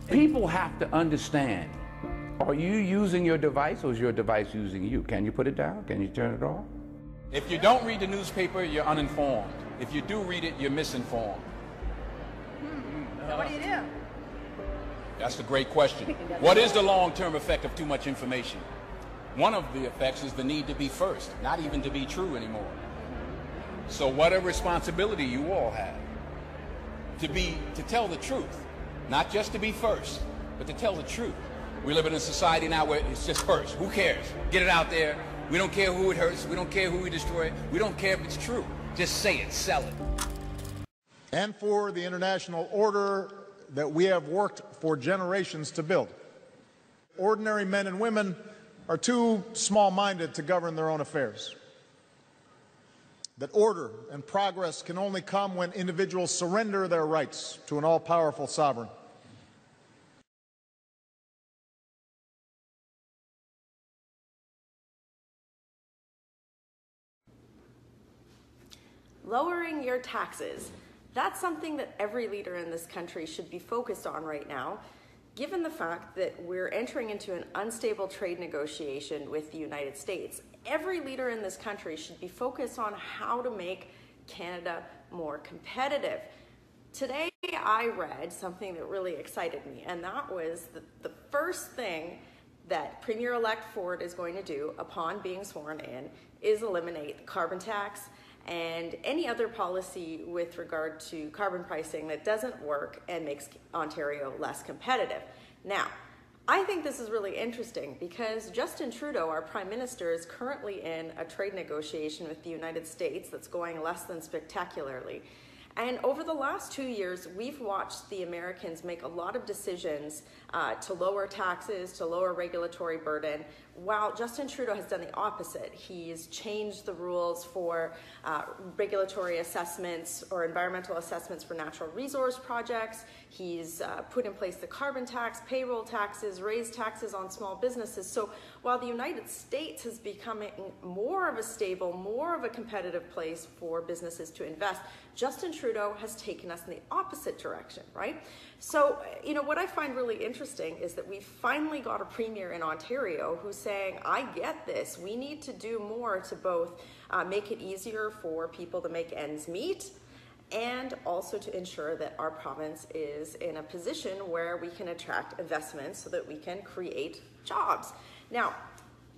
People have to understand, are you using your device or is your device using you? Can you put it down? Can you turn it off? If you don't read the newspaper, you're uninformed. If you do read it, you're misinformed. So what do you do? That's a great question. What is the long-term effect of too much information? One of the effects is the need to be first, not even to be true anymore. So what a responsibility you all have to tell the truth, not just to be first, but to tell the truth. We live in a society now where it's just first. Who cares? Get it out there. We don't care who it hurts. We don't care who we destroy. We don't care if it's true. Just say it, sell it. And for the international order that we have worked for generations to build. Ordinary men and women are too small-minded to govern their own affairs. That order and progress can only come when individuals surrender their rights to an all-powerful sovereign. Lowering your taxes. That's something that every leader in this country should be focused on right now, given the fact that we're entering into an unstable trade negotiation with the United States. Every leader in this country should be focused on how to make Canada more competitive. Today, I read something that really excited me, and that was the first thing that Premier-elect Ford is going to do upon being sworn in is eliminate the carbon tax and any other policy with regard to carbon pricing that doesn't work and makes Ontario less competitive. Now, I think this is really interesting because Justin Trudeau, our Prime Minister, is currently in a trade negotiation with the United States that's going less than spectacularly. And over the last 2 years, we've watched the Americans make a lot of decisions to lower taxes, to lower regulatory burden, while Justin Trudeau has done the opposite. He's changed the rules for regulatory assessments or environmental assessments for natural resource projects. He's put in place the carbon tax, payroll taxes, raised taxes on small businesses. So while the United States is becoming more of a stable, more of a competitive place for businesses to invest, Justin Trudeau has taken us in the opposite direction, right? So, you know, what I find really interesting is that we finally got a premier in Ontario who's saying, I get this. We need to do more to both make it easier for people to make ends meet and also to ensure that our province is in a position where we can attract investments so that we can create jobs. Now,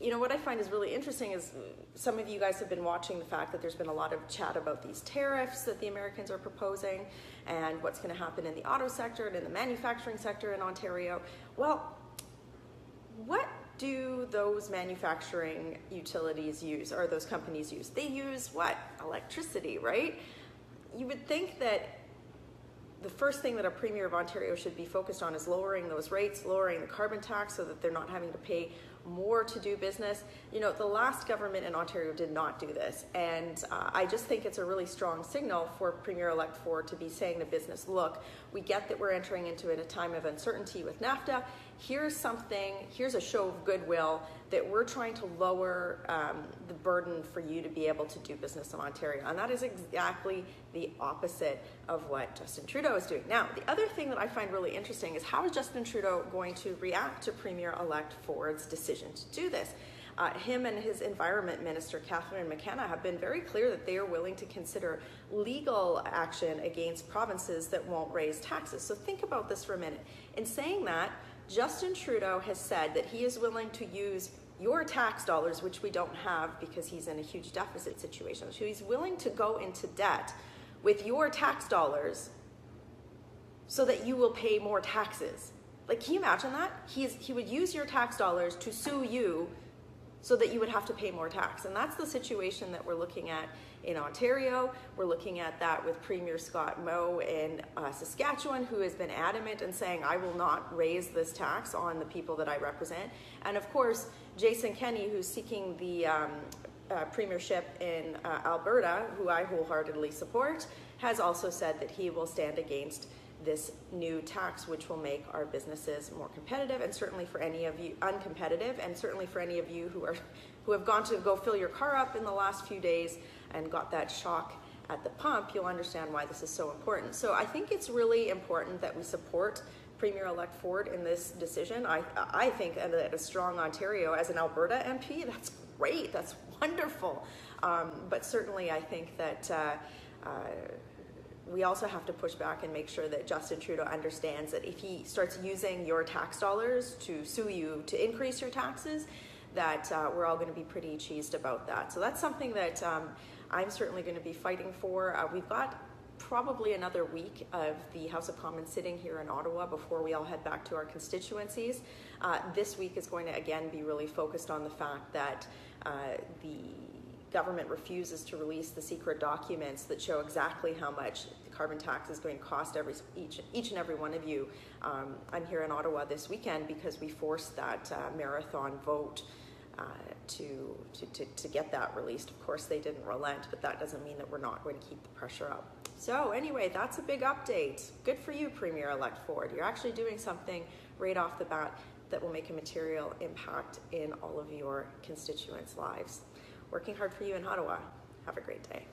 you know, what I find is really interesting is some of you guys have been watching the fact that there's been a lot of chat about these tariffs that the Americans are proposing and what's going to happen in the auto sector and in the manufacturing sector in Ontario. Well, what do those manufacturing utilities use, or those companies use? They use what? Electricity, right? You would think that the first thing that a Premier of Ontario should be focused on is lowering those rates, lowering the carbon tax so that they're not having to pay more to do business. You know, the last government in Ontario did not do this, and I just think it's a really strong signal for Premier-elect Ford to be saying to business, look, we get that we're entering into a time of uncertainty with NAFTA. Here's a show of goodwill that we're trying to lower the burden for you to be able to do business in Ontario. And that is exactly the opposite of what Justin Trudeau is doing. Now, the other thing that I find really interesting is how is Justin Trudeau going to react to Premier-elect Ford's decision to do this? Him and his Environment Minister, Catherine McKenna, have been very clear that they are willing to consider legal action against provinces that won't raise taxes. So think about this for a minute. In saying that, Justin Trudeau has said that he is willing to use your tax dollars, which we don't have because he's in a huge deficit situation. So he's willing to go into debt with your tax dollars so that you will pay more taxes. Like, can you imagine that? He would use your tax dollars to sue you so that you would have to pay more tax. And that's the situation that we're looking at in Ontario. We're looking at that with Premier Scott Moe in Saskatchewan, who has been adamant and saying, I will not raise this tax on the people that I represent. And of course, Jason Kenney, who's seeking the premiership in Alberta, who I wholeheartedly support, has also said that he will stand against this new tax, which will make our businesses more competitive, and certainly for any of you uncompetitive, and certainly for any of you who have gone to go fill your car up in the last few days and got that shock at the pump, you'll understand why this is so important. So I think it's really important that we support Premier-elect Ford in this decision. I think that a strong Ontario as an Alberta MP, that's great, that's wonderful. But certainly I think that we also have to push back and make sure that Justin Trudeau understands that if he starts using your tax dollars to sue you to increase your taxes, that we're all going to be pretty cheesed about that. So that's something that I'm certainly going to be fighting for. We've got probably another week of the House of Commons sitting here in Ottawa before we all head back to our constituencies. This week is going to again be really focused on the fact that the government refuses to release the secret documents that show exactly how much the carbon tax is going to cost each and every one of you. I'm here in Ottawa this weekend because we forced that marathon vote to get that released. Of course, they didn't relent, but that doesn't mean that we're not going to keep the pressure up. So anyway, that's a big update. Good for you, Premier-elect Ford. You're actually doing something right off the bat that will make a material impact in all of your constituents' lives. Working hard for you in Ottawa. Have a great day.